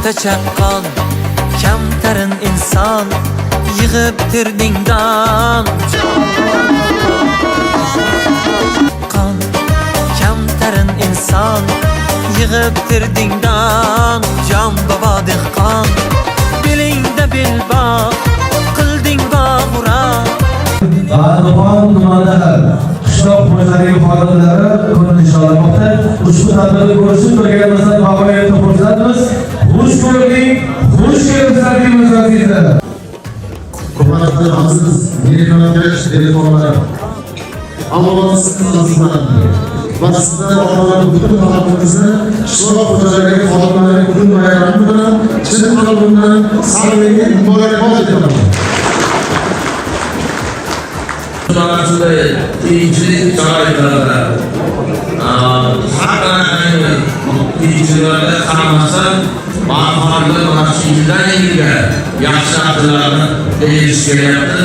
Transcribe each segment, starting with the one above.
mehnatda chaqqon kamtarin inson yig'ib tirding dam qon kamtarin inson yig'ib tirding dam jon bobo dehqon belingda belbog' qilding bog'ura G'azabon tumanida qishloq xo'jaligi xodimlari kuni nishonlamoqda. Ushbu tadbirni ko'rishib turganimizdan bag'oyatda xursandmiz. Xush ko'rdik, xush kelibsizlar deymiz azizlar. Hurmatli aziz telekanallar, telefonlar. Avvalisiz azizlar. Va sizlar onalar butun xalqimizni qishloq xo'jaligi xodimlari kun bayrami bilan chin qalbimdan samimiy muborakbod etaman. Shunday qiyinchilik sharoitlarida haqiqatdan qiyinchiliklarga qaramasdan barhorda mana shu yildan yilga yaxshi narsalarni erish kelyapti.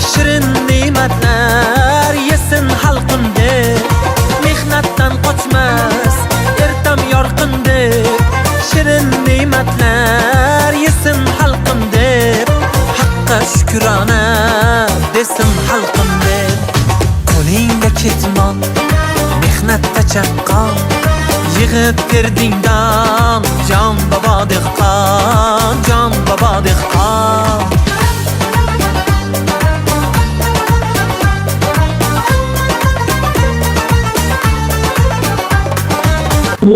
Shirin ne'matlar yesin xalqim deb mehnatdan qochmas ertam yorqin deb shirin ne'matlar yesin xalqim deb haqqa shukrona desin xalqim deb qo'lingda ketmon mehnatda chaqqon yig'ib tirding dam jon bobo dehqon jon bobo dehqon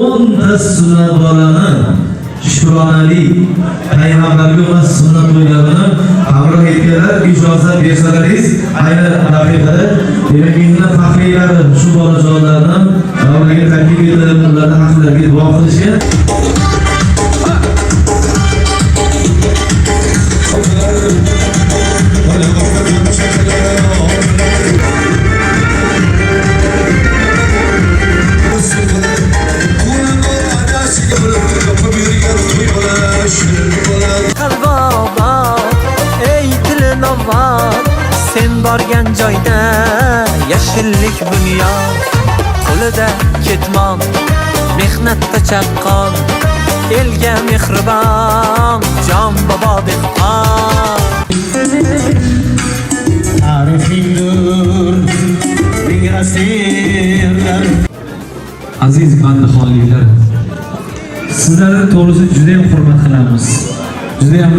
O'nta sunnat bolani shukronali payg'ambarga va sunnat to'ylarini hamroh etganlar ijozat bersalaringiz ayni daqiqada demakinglar faxriylari shu bolajonlarni davlaga taklif etib ularni haqlariga duo qilishgan. Sen borgan joyda yashillik bunyod qo'lida ketmon mehnatda chaqqon elga mehribon jon bobo dehqon Aziz bandixonliklar, sizlarni to'g'risi juda ham hurmat qilamiz. Juda ham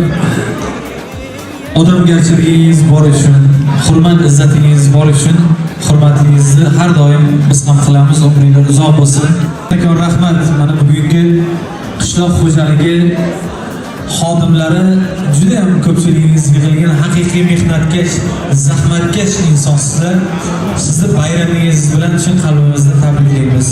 odamgarchiligingiz bor uchun, hurmat izzatingiz bor uchun hurmatingizni har doim biz ham qilamiz. Umringiz uzoq bo'lsin. Tekrar rahmat. Mana bugungi qishloq xo'jaligi xodimlari juda ham ko'pchiligingiz yig'ilgan haqiqiy mehnatkash, zahmatkash insonsizlar. Sizni bayramingiz bilan chin qalbimizdan tabriklaymiz.